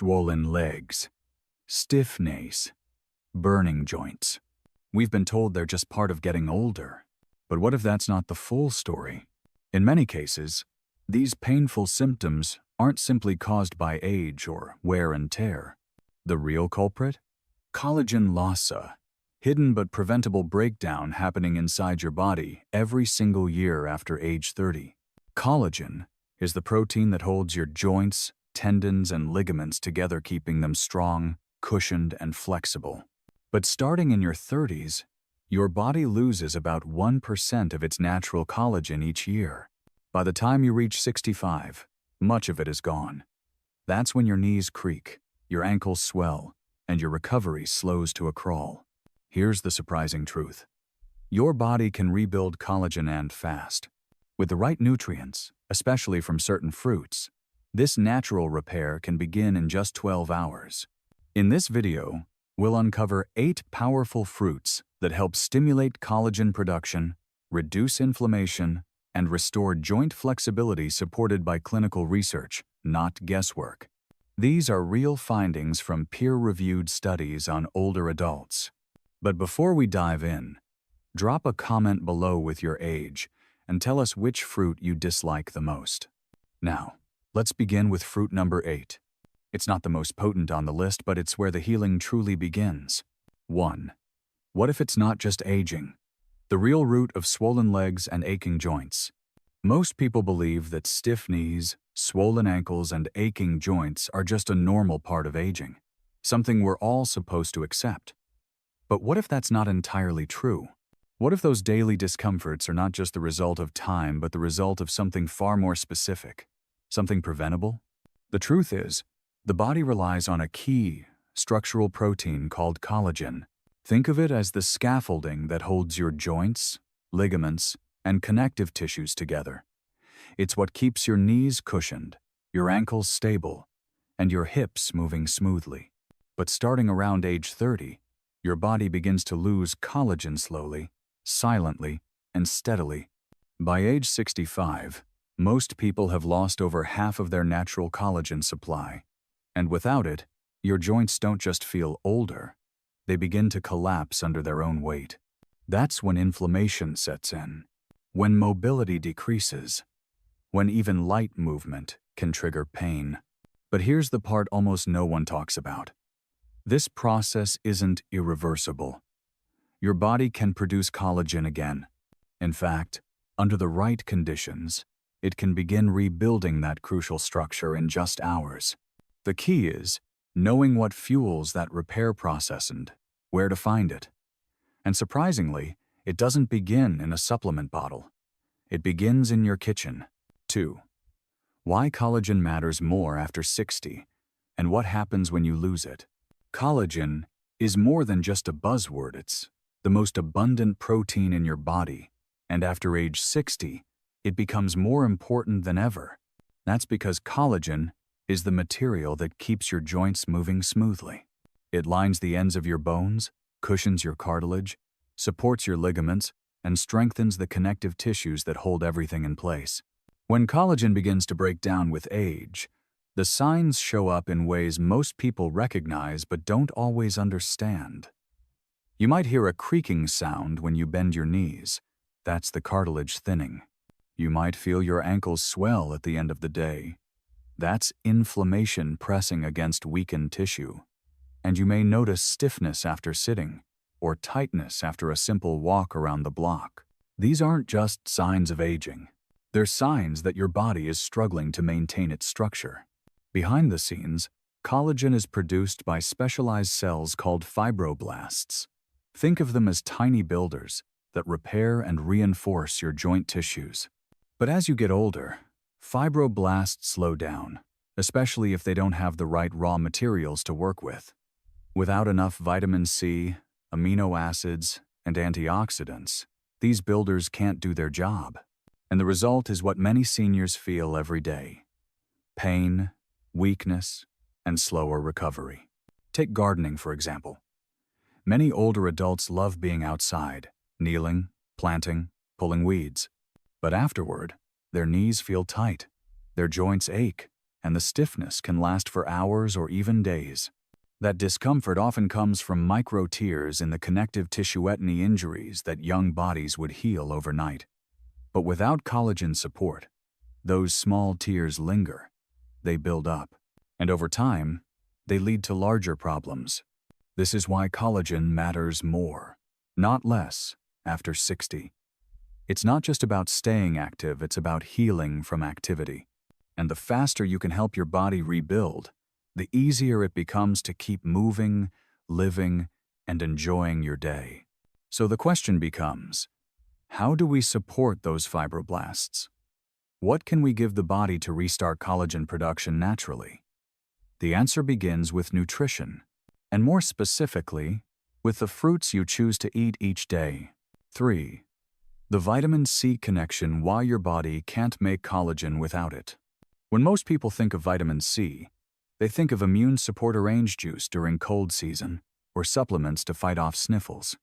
swollen legs, stiff knees, burning joints. We've been told they're just part of getting older. But what if that's not the full story? In many cases, these painful symptoms aren't simply caused by age or wear and tear. The real culprit? Collagen loss, hidden but preventable breakdown happening inside your body every single year after age 30. Collagen is the protein that holds your joints, tendons, and ligaments together, keeping them strong, cushioned, and flexible. But starting in your 30s, your body loses about 1% of its natural collagen each year. By the time you reach 65, much of it is gone. That's when your knees creak, your ankles swell, and your recovery slows to a crawl. Here's the surprising truth. Your body can rebuild collagen and fast. With the right nutrients, especially from certain fruits, this natural repair can begin in just 12 hours. In this video, we'll uncover 8 powerful fruits that help stimulate collagen production, reduce inflammation, and restore joint flexibility, supported by clinical research, not guesswork. These are real findings from peer-reviewed studies on older adults. But before we dive in, drop a comment below with your age and tell us which fruit you dislike the most. Now, let's begin with fruit number 8. It's not the most potent on the list, but it's where the healing truly begins. 1. What if it's not just aging? The real root of swollen legs and aching joints. Most people believe that stiff knees, swollen ankles, and aching joints are just a normal part of aging, something we're all supposed to accept. But what if that's not entirely true? What if those daily discomforts are not just the result of time, but the result of something far more specific? Something preventable? The truth is, the body relies on a key structural protein called collagen. Think of it as the scaffolding that holds your joints, ligaments, and connective tissues together. It's what keeps your knees cushioned, your ankles stable, and your hips moving smoothly. But starting around age 30, your body begins to lose collagen slowly, silently, and steadily. By age 65, most people have lost over half of their natural collagen supply. And without it, your joints don't just feel older, they begin to collapse under their own weight. That's when inflammation sets in, when mobility decreases, when even light movement can trigger pain. But here's the part almost no one talks about. This process isn't irreversible. Your body can produce collagen again. In fact, under the right conditions, it can begin rebuilding that crucial structure in just hours. The key is knowing what fuels that repair process and where to find it. And surprisingly, it doesn't begin in a supplement bottle. It begins in your kitchen. 2. Why collagen matters more after 60, and what happens when you lose it. Collagen is more than just a buzzword. It's the most abundant protein in your body, and after age 60, it becomes more important than ever. That's because collagen is the material that keeps your joints moving smoothly. It lines the ends of your bones, cushions your cartilage, supports your ligaments, and strengthens the connective tissues that hold everything in place. When collagen begins to break down with age, the signs show up in ways most people recognize but don't always understand. You might hear a creaking sound when you bend your knees. That's the cartilage thinning. You might feel your ankles swell at the end of the day. That's inflammation pressing against weakened tissue. And you may notice stiffness after sitting, or tightness after a simple walk around the block. These aren't just signs of aging. They're signs that your body is struggling to maintain its structure. Behind the scenes, collagen is produced by specialized cells called fibroblasts. Think of them as tiny builders that repair and reinforce your joint tissues. But as you get older, fibroblasts slow down, especially if they don't have the right raw materials to work with. Without enough vitamin C, amino acids, and antioxidants, these builders can't do their job. And the result is what many seniors feel every day: pain, weakness, and slower recovery. Take gardening, for example. Many older adults love being outside, kneeling, planting, pulling weeds. But afterward, their knees feel tight, their joints ache, and the stiffness can last for hours or even days. That discomfort often comes from micro tears in the connective tissue injuries that young bodies would heal overnight. But without collagen support, those small tears linger. They build up, and over time, they lead to larger problems. This is why collagen matters more, not less, after 60. It's not just about staying active, it's about healing from activity. And the faster you can help your body rebuild, the easier it becomes to keep moving, living, and enjoying your day. So the question becomes, how do we support those fibroblasts? What can we give the body to restart collagen production naturally? The answer begins with nutrition, and more specifically, with the fruits you choose to eat each day. 3. The vitamin C connection: why your body can't make collagen without it. When most people think of vitamin C, they think of immune support orange juice during cold season or supplements to fight off sniffles.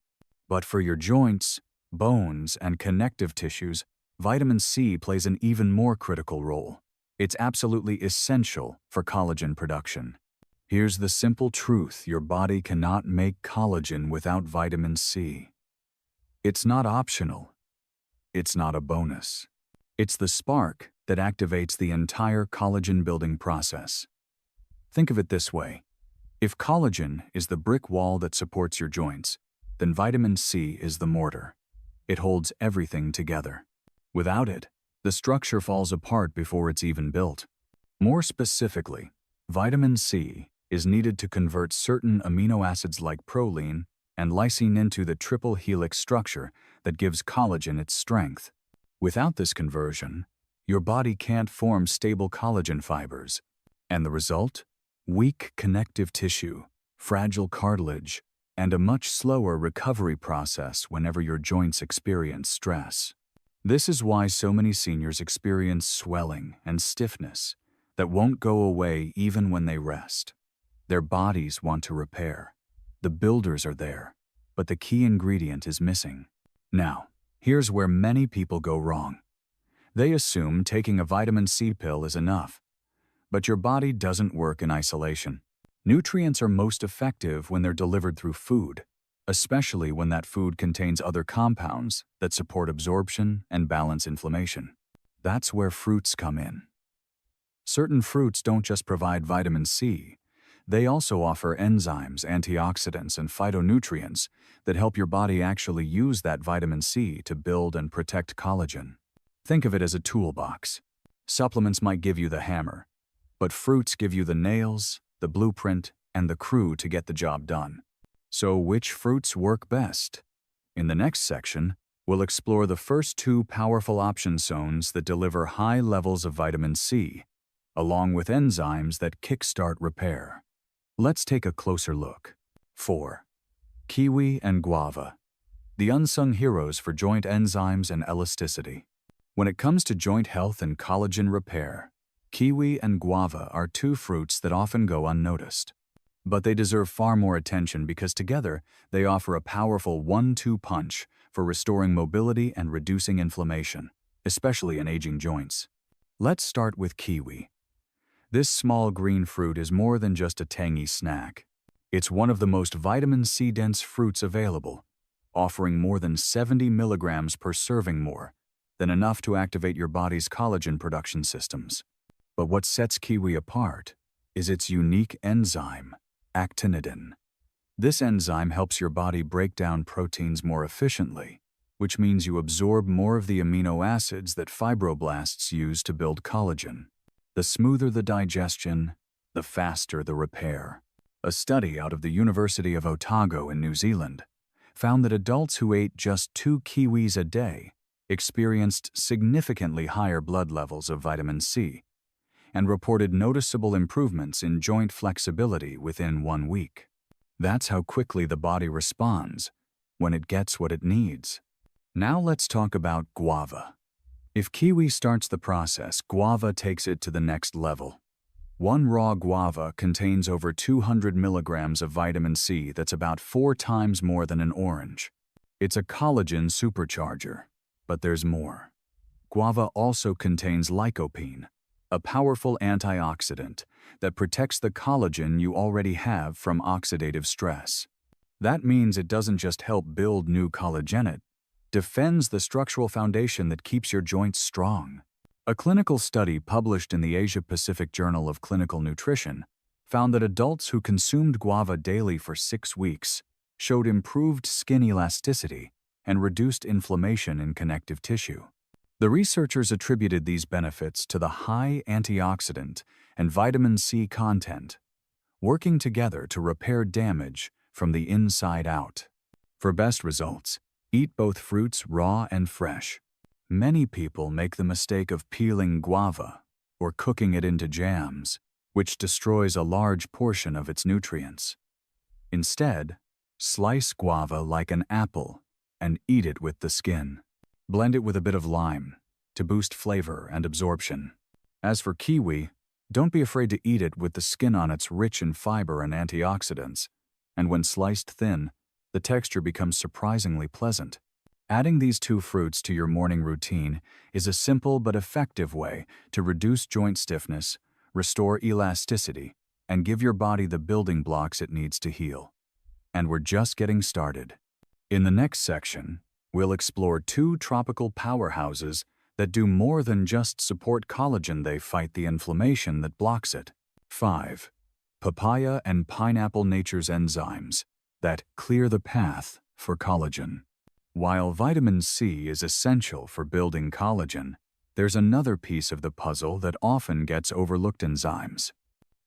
But for your joints, bones, and connective tissues, vitamin C plays an even more critical role. It's absolutely essential for collagen production. Here's the simple truth: your body cannot make collagen without vitamin C. It's not optional. It's not a bonus. It's the spark that activates the entire collagen-building process. Think of it this way. If collagen is the brick wall that supports your joints, then vitamin C is the mortar. It holds everything together. Without it, the structure falls apart before it's even built. More specifically, vitamin C is needed to convert certain amino acids like proline and lysine into the triple helix structure that gives collagen its strength. Without this conversion, your body can't form stable collagen fibers. And the result? Weak connective tissue, fragile cartilage, and a much slower recovery process whenever your joints experience stress. This is why so many seniors experience swelling and stiffness that won't go away even when they rest. Their bodies want to repair. The builders are there, but the key ingredient is missing. Now, here's where many people go wrong. They assume taking a vitamin C pill is enough. But your body doesn't work in isolation. Nutrients are most effective when they're delivered through food, especially when that food contains other compounds that support absorption and balance inflammation. That's where fruits come in. Certain fruits don't just provide vitamin C, they also offer enzymes, antioxidants, and phytonutrients that help your body actually use that vitamin C to build and protect collagen. Think of it as a toolbox. Supplements might give you the hammer, but fruits give you the nails, the blueprint, and the crew to get the job done. So which fruits work best? In the next section, we'll explore the first two powerful option zones that deliver high levels of vitamin C, along with enzymes that kickstart repair. Let's take a closer look. 4. Kiwi and guava, the unsung heroes for joint enzymes and elasticity. When it comes to joint health and collagen repair, kiwi and guava are two fruits that often go unnoticed. But they deserve far more attention because together they offer a powerful 1-2 punch for restoring mobility and reducing inflammation, especially in aging joints. Let's start with kiwi. This small green fruit is more than just a tangy snack. It's one of the most vitamin C-dense fruits available, offering more than 70 milligrams per serving, more than enough to activate your body's collagen production systems. But what sets kiwi apart is its unique enzyme, actinidin. This enzyme helps your body break down proteins more efficiently, which means you absorb more of the amino acids that fibroblasts use to build collagen. The smoother the digestion, the faster the repair. A study out of the University of Otago in New Zealand found that adults who ate just 2 kiwis a day experienced significantly higher blood levels of vitamin C and reported noticeable improvements in joint flexibility within 1 week. That's how quickly the body responds when it gets what it needs. Now let's talk about guava. If kiwi starts the process, guava takes it to the next level. 1 raw guava contains over 200 milligrams of vitamin C. That's about 4 times more than an orange. It's a collagen supercharger. But there's more. Guava also contains lycopene, a powerful antioxidant that protects the collagen you already have from oxidative stress. That means it doesn't just help build new collagen, it defends the structural foundation that keeps your joints strong. A clinical study published in the Asia-Pacific Journal of Clinical Nutrition found that adults who consumed guava daily for 6 weeks showed improved skin elasticity and reduced inflammation in connective tissue. The researchers attributed these benefits to the high antioxidant and vitamin C content, working together to repair damage from the inside out. For best results, eat both fruits raw and fresh. Many people make the mistake of peeling guava or cooking it into jams, which destroys a large portion of its nutrients. Instead, slice guava like an apple and eat it with the skin. Blend it with a bit of lime to boost flavor and absorption. As for kiwi, don't be afraid to eat it with the skin on. It's rich in fiber and antioxidants, and when sliced thin, the texture becomes surprisingly pleasant. Adding these 2 fruits to your morning routine is a simple but effective way to reduce joint stiffness, restore elasticity, and give your body the building blocks it needs to heal. And we're just getting started. In the next section, we'll explore 2 tropical powerhouses that do more than just support collagen, they fight the inflammation that blocks it. 5. Papaya and pineapple, nature's enzymes that clear the path for collagen. While vitamin C is essential for building collagen, there's another piece of the puzzle that often gets overlooked: enzymes.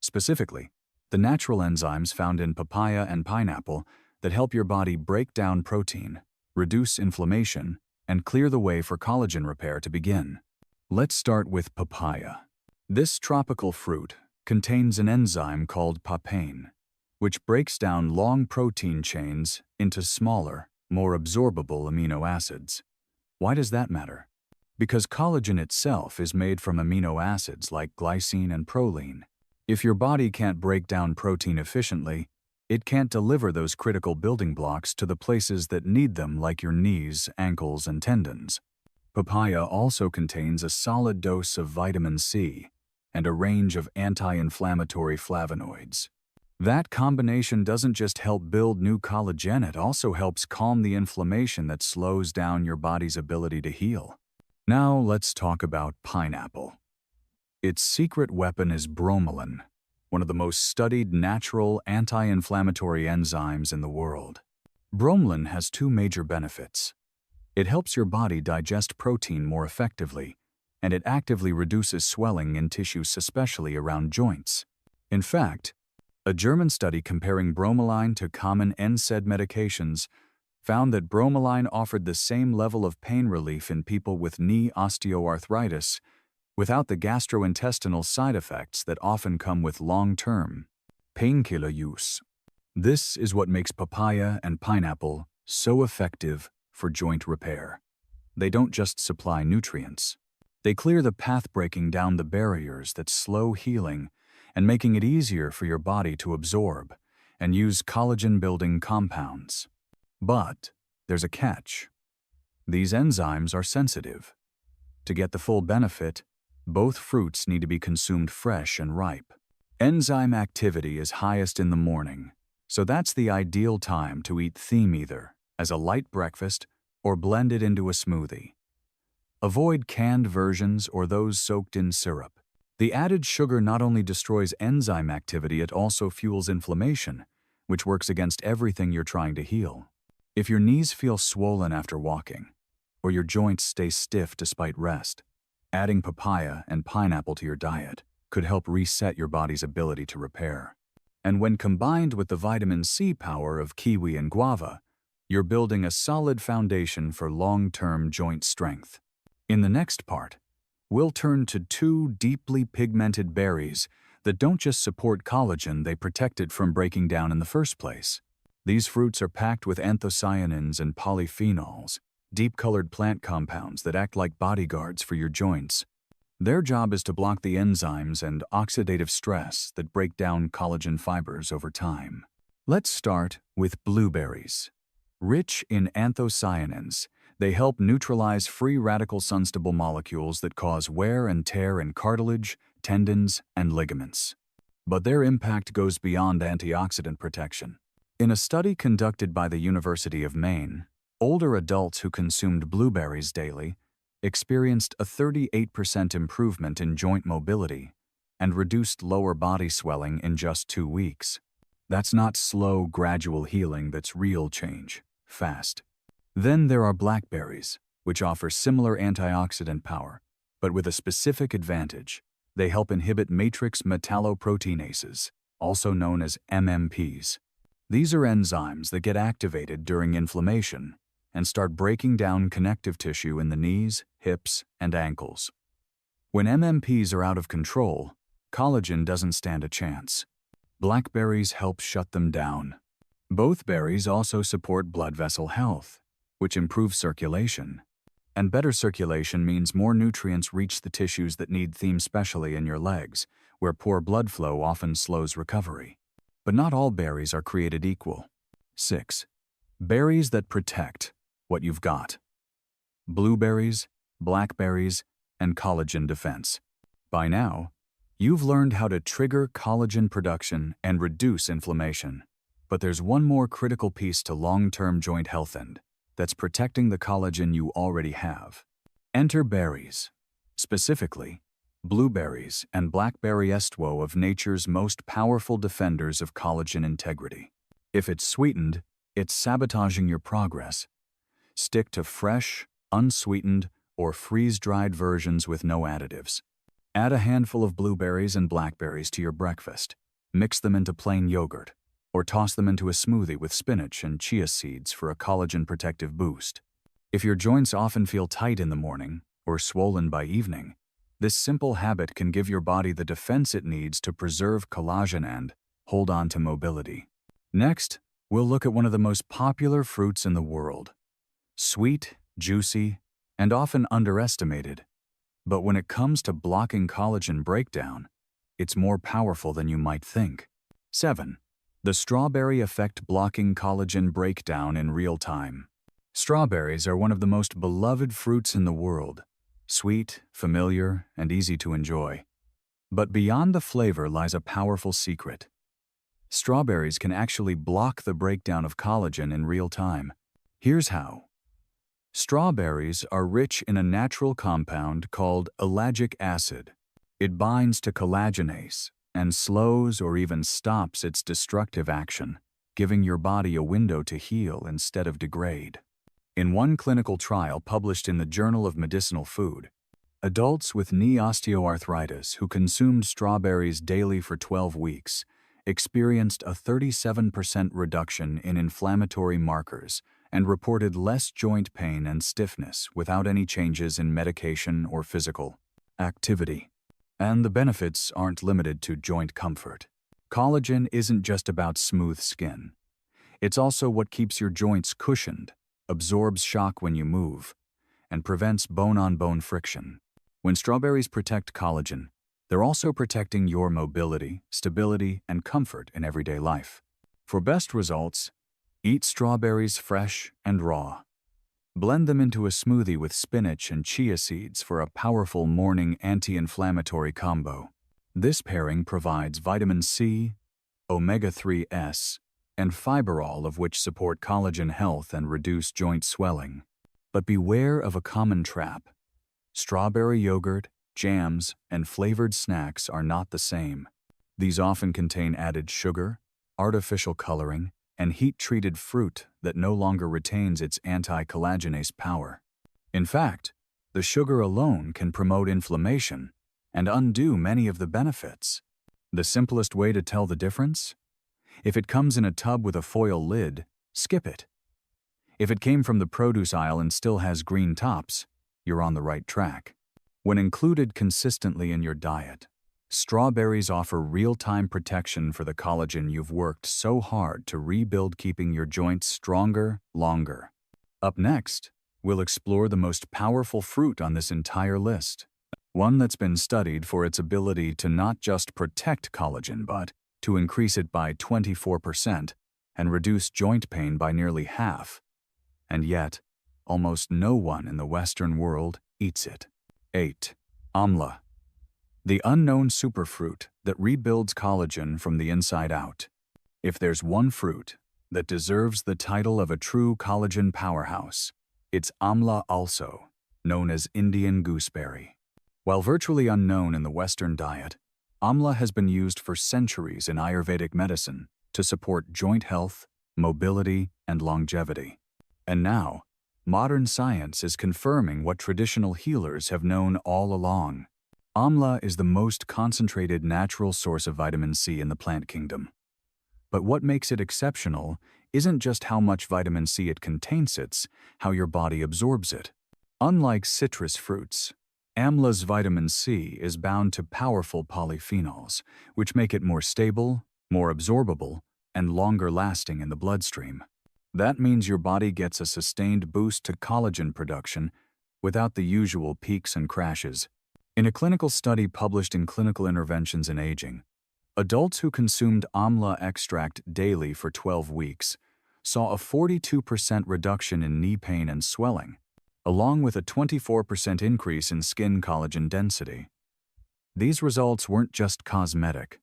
Specifically, the natural enzymes found in papaya and pineapple that help your body break down protein, reduce inflammation, and clear the way for collagen repair to begin. Let's start with papaya. This tropical fruit contains an enzyme called papain, which breaks down long protein chains into smaller, more absorbable amino acids. Why does that matter? Because collagen itself is made from amino acids like glycine and proline. If your body can't break down protein efficiently, it can't deliver those critical building blocks to the places that need them, like your knees, ankles, and tendons. Papaya also contains a solid dose of vitamin C and a range of anti-inflammatory flavonoids. That combination doesn't just help build new collagen, it also helps calm the inflammation that slows down your body's ability to heal. Now let's talk about pineapple. Its secret weapon is bromelain, one of the most studied natural anti-inflammatory enzymes in the world. Bromelain has 2 major benefits. It helps your body digest protein more effectively, and it actively reduces swelling in tissues, especially around joints. In fact, a German study comparing bromelain to common NSAID medications found that bromelain offered the same level of pain relief in people with knee osteoarthritis without the gastrointestinal side effects that often come with long-term painkiller use. This is what makes papaya and pineapple so effective for joint repair. They don't just supply nutrients. They clear the path, breaking down the barriers that slow healing and making it easier for your body to absorb and use collagen-building compounds. But there's a catch. These enzymes are sensitive. To get the full benefit, both fruits need to be consumed fresh and ripe. Enzyme activity is highest in the morning, so that's the ideal time to eat them either as a light breakfast or blend it into a smoothie. Avoid canned versions or those soaked in syrup. The added sugar not only destroys enzyme activity, it also fuels inflammation, which works against everything you're trying to heal. If your knees feel swollen after walking, or your joints stay stiff despite rest, adding papaya and pineapple to your diet could help reset your body's ability to repair. And when combined with the vitamin C power of kiwi and guava, you're building a solid foundation for long-term joint strength. In the next part, we'll turn to 2 deeply pigmented berries that don't just support collagen, they protect it from breaking down in the first place. These fruits are packed with anthocyanins and polyphenols, deep-colored plant compounds that act like bodyguards for your joints. Their job is to block the enzymes and oxidative stress that break down collagen fibers over time. Let's start with blueberries. Rich in anthocyanins, they help neutralize free radical unstable molecules that cause wear and tear in cartilage, tendons, and ligaments. But their impact goes beyond antioxidant protection. In a study conducted by the University of Maine, older adults who consumed blueberries daily experienced a 38% improvement in joint mobility and reduced lower body swelling in just 2 weeks. That's not slow, gradual healing, that's real change, fast. Then there are blackberries, which offer similar antioxidant power, but with a specific advantage. They help inhibit matrix metalloproteinases, also known as MMPs. These are enzymes that get activated during inflammation and start breaking down connective tissue in the knees, hips, and ankles. When MMPs are out of control, collagen doesn't stand a chance. Blackberries help shut them down. Both berries also support blood vessel health, which improves circulation. And better circulation means more nutrients reach the tissues that need them, especially in your legs, where poor blood flow often slows recovery. But not all berries are created equal. 6. Berries that protect what you've got. Blueberries, blackberries, and collagen defense. By now, you've learned how to trigger collagen production and reduce inflammation. But there's one more critical piece to long-term joint health, and that's protecting the collagen you already have. Enter berries, specifically blueberries and blackberry estuo of nature's most powerful defenders of collagen integrity. If it's sweetened, it's sabotaging your progress. Stick to fresh, unsweetened, or freeze-dried versions with no additives. Add a handful of blueberries and blackberries to your breakfast. Mix them into plain yogurt, or toss them into a smoothie with spinach and chia seeds for a collagen protective boost. If your joints often feel tight in the morning or swollen by evening, this simple habit can give your body the defense it needs to preserve collagen and hold on to mobility. Next, we'll look at one of the most popular fruits in the world. Sweet, juicy, and often underestimated. But when it comes to blocking collagen breakdown, it's more powerful than you might think. 7. The strawberry effect, blocking collagen breakdown in real time. Strawberries are one of the most beloved fruits in the world. Sweet, familiar, and easy to enjoy. But beyond the flavor lies a powerful secret. Strawberries can actually block the breakdown of collagen in real time. Here's how. Strawberries are rich in a natural compound called ellagic acid. It binds to collagenase and slows or even stops its destructive action, giving your body a window to heal instead of degrade. In one clinical trial published in the Journal of Medicinal Food, adults with knee osteoarthritis who consumed strawberries daily for 12 weeks experienced a 37% reduction in inflammatory markers and reported less joint pain and stiffness without any changes in medication or physical activity. And the benefits aren't limited to joint comfort. Collagen isn't just about smooth skin. It's also what keeps your joints cushioned, absorbs shock when you move, and prevents bone-on-bone friction. When strawberries protect collagen, they're also protecting your mobility, stability, and comfort in everyday life. For best results, eat strawberries fresh and raw. Blend them into a smoothie with spinach and chia seeds for a powerful morning anti-inflammatory combo. This pairing provides vitamin C, omega-3s, and fiberol, of which support collagen health and reduce joint swelling. But beware of a common trap. Strawberry yogurt, jams, and flavored snacks are not the same. These often contain added sugar, artificial coloring, and heat-treated fruit that no longer retains its anti-collagenase power. In fact, the sugar alone can promote inflammation and undo many of the benefits. The simplest way to tell the difference? If it comes in a tub with a foil lid, skip it. If it came from the produce aisle and still has green tops, you're on the right track. When included consistently in your diet, strawberries offer real-time protection for the collagen you've worked so hard to rebuild, keeping your joints stronger, longer. Up next, we'll explore the most powerful fruit on this entire list. One that's been studied for its ability to not just protect collagen, but to increase it by 24% and reduce joint pain by nearly half. And yet, almost no one in the Western world eats it. 8. Amla. the unknown superfruit that rebuilds collagen from the inside out. If there's one fruit that deserves the title of a true collagen powerhouse, it's Amla, also known as Indian gooseberry. While virtually unknown in the Western diet, Amla has been used for centuries in Ayurvedic medicine to support joint health, mobility, and longevity. And now, modern science is confirming what traditional healers have known all along. Amla is the most concentrated natural source of vitamin C in the plant kingdom. But what makes it exceptional isn't just how much vitamin C it contains, it's how your body absorbs it. Unlike citrus fruits, Amla's vitamin C is bound to powerful polyphenols, which make it more stable, more absorbable, and longer lasting in the bloodstream. That means your body gets a sustained boost to collagen production without the usual peaks and crashes. In a clinical study published in Clinical Interventions in Aging, adults who consumed Amla extract daily for 12 weeks saw a 42% reduction in knee pain and swelling, along with a 24% increase in skin collagen density. These results weren't just cosmetic.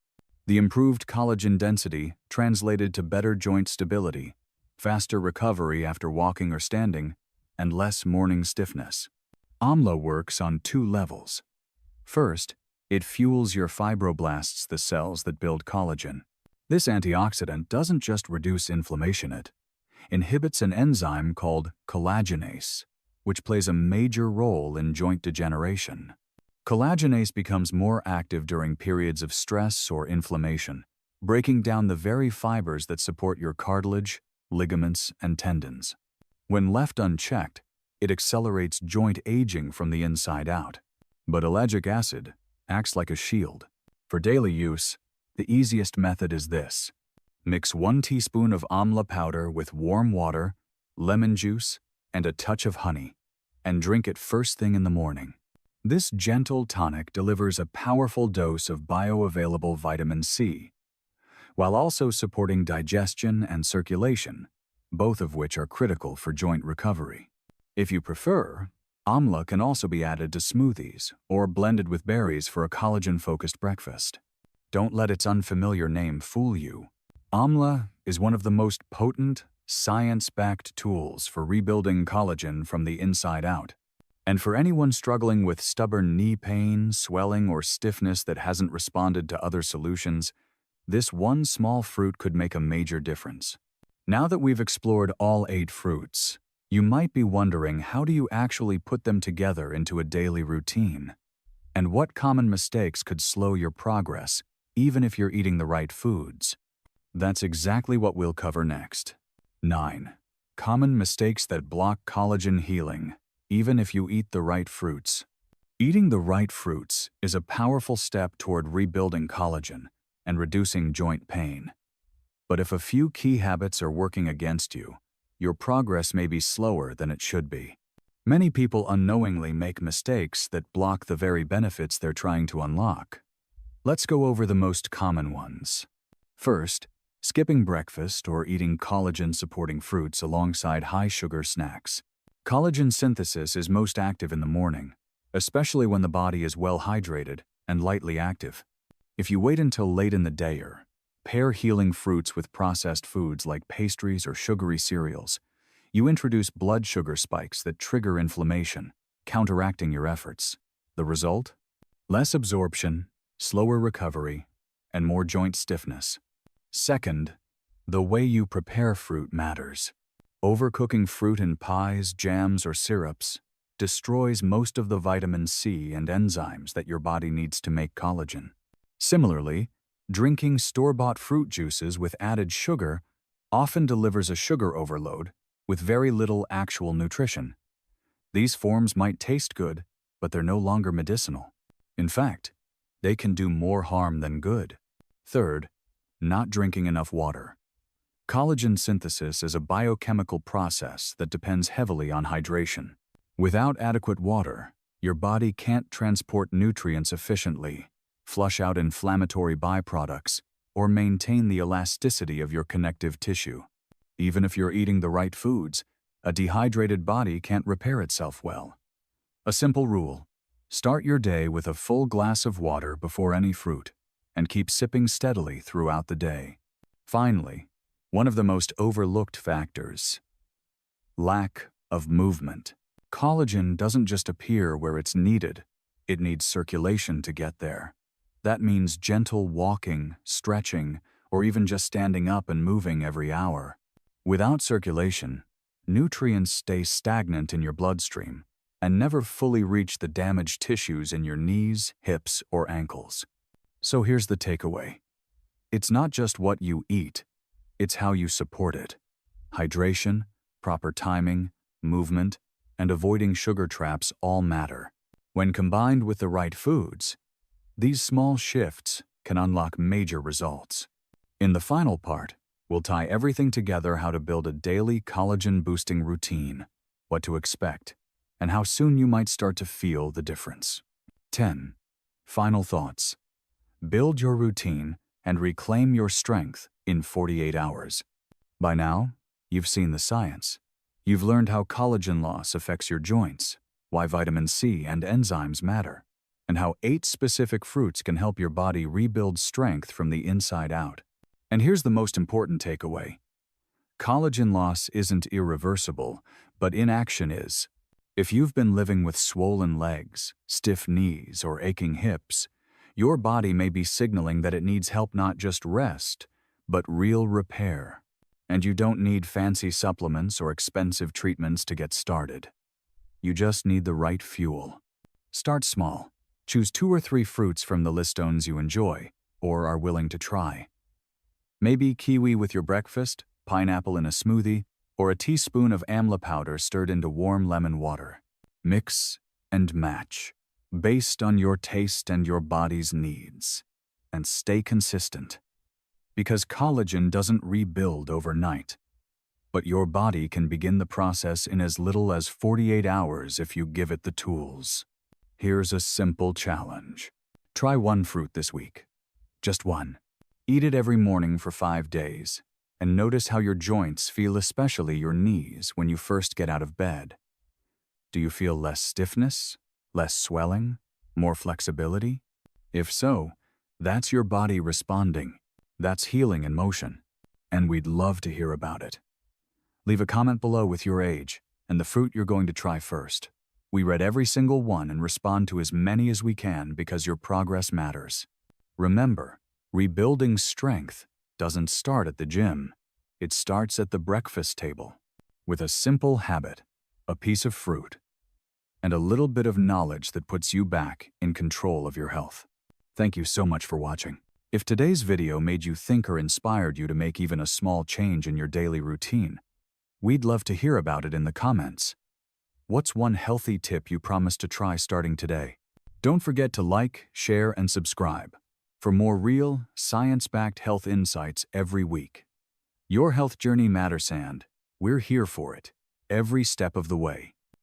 The improved collagen density translated to better joint stability, faster recovery after walking or standing, and less morning stiffness. Amla works on 2 levels. First, it fuels your fibroblasts, the cells that build collagen. This antioxidant doesn't just reduce inflammation, it inhibits an enzyme called collagenase, which plays a major role in joint degeneration. Collagenase becomes more active during periods of stress or inflammation, breaking down the very fibers that support your cartilage, ligaments, and tendons. When left unchecked, it accelerates joint aging from the inside out. But ellagic acid acts like a shield. For daily use, the easiest method is this. Mix 1 teaspoon of Amla powder with warm water, lemon juice, and a touch of honey, and drink it first thing in the morning. This gentle tonic delivers a powerful dose of bioavailable vitamin C, while also supporting digestion and circulation, both of which are critical for joint recovery. If you prefer, Amla can also be added to smoothies or blended with berries for a collagen-focused breakfast. Don't let its unfamiliar name fool you. Amla is one of the most potent, science-backed tools for rebuilding collagen from the inside out. And for anyone struggling with stubborn knee pain, swelling, or stiffness that hasn't responded to other solutions, this one small fruit could make a major difference. Now that we've explored all 8 fruits, you might be wondering, how do you actually put them together into a daily routine? And what common mistakes could slow your progress, even if you're eating the right foods? That's exactly what we'll cover next. 9. Common mistakes that block collagen healing, even if you eat the right fruits. Eating the right fruits is a powerful step toward rebuilding collagen and reducing joint pain. But if a few key habits are working against you, your progress may be slower than it should be. Many people unknowingly make mistakes that block the very benefits they're trying to unlock. Let's go over the most common ones. First, skipping breakfast or eating collagen-supporting fruits alongside high-sugar snacks. Collagen synthesis is most active in the morning, especially when the body is well hydrated and lightly active. If you wait until late in the day or pair healing fruits with processed foods like pastries or sugary cereals, you introduce blood sugar spikes that trigger inflammation, counteracting your efforts. The result? Less absorption, slower recovery, and more joint stiffness. Second, the way you prepare fruit matters. Overcooking fruit in pies, jams, or syrups destroys most of the vitamin C and enzymes that your body needs to make collagen. Similarly, drinking store-bought fruit juices with added sugar often delivers a sugar overload with very little actual nutrition. These forms might taste good, but they're no longer medicinal. In fact, they can do more harm than good. Third, not drinking enough water. Collagen synthesis is a biochemical process that depends heavily on hydration. Without adequate water, your body can't transport nutrients efficiently, flush out inflammatory byproducts, or maintain the elasticity of your connective tissue. Even if you're eating the right foods, a dehydrated body can't repair itself well. A simple rule: Start your day with a full glass of water before any fruit, and keep sipping steadily throughout the day. Finally, one of the most overlooked factors: lack of movement. Collagen doesn't just appear where it's needed, it needs circulation to get there. That means gentle walking, stretching, or even just standing up and moving every hour. Without circulation, nutrients stay stagnant in your bloodstream and never fully reach the damaged tissues in your knees, hips, or ankles. So here's the takeaway. It's not just what you eat, it's how you support it. Hydration, proper timing, movement, and avoiding sugar traps all matter. When combined with the right foods, these small shifts can unlock major results. In the final part, we'll tie everything together: how to build a daily collagen-boosting routine, what to expect, and how soon you might start to feel the difference. 10. Final thoughts. Build your routine and reclaim your strength in 48 hours. By now, you've seen the science. You've learned how collagen loss affects your joints, why vitamin C and enzymes matter, and how 8 specific fruits can help your body rebuild strength from the inside out. And here's the most important takeaway. Collagen loss isn't irreversible, but inaction is. If you've been living with swollen legs, stiff knees, or aching hips, your body may be signaling that it needs help, not just rest, but real repair. And you don't need fancy supplements or expensive treatments to get started. You just need the right fuel. Start small. Choose 2 or 3 fruits from the listones you enjoy or are willing to try. Maybe kiwi with your breakfast, pineapple in a smoothie, or a teaspoon of Amla powder stirred into warm lemon water. Mix and match, based on your taste and your body's needs. And stay consistent. Because collagen doesn't rebuild overnight. But your body can begin the process in as little as 48 hours if you give it the tools. Here's a simple challenge. Try 1 fruit this week. Just 1. Eat it every morning for 5 days, and notice how your joints feel, especially your knees, when you first get out of bed. Do you feel less stiffness, less swelling, more flexibility? If so, that's your body responding. That's healing in motion, and we'd love to hear about it. Leave a comment below with your age and the fruit you're going to try first. We read every single one and respond to as many as we can because your progress matters. Remember, rebuilding strength doesn't start at the gym. It starts at the breakfast table, with a simple habit, a piece of fruit, and a little bit of knowledge that puts you back in control of your health. Thank you so much for watching. If today's video made you think or inspired you to make even a small change in your daily routine, we'd love to hear about it in the comments. What's one healthy tip you promise to try starting today? Don't forget to like, share, and subscribe for more real, science-backed health insights every week. Your health journey matters, and we're here for it every step of the way.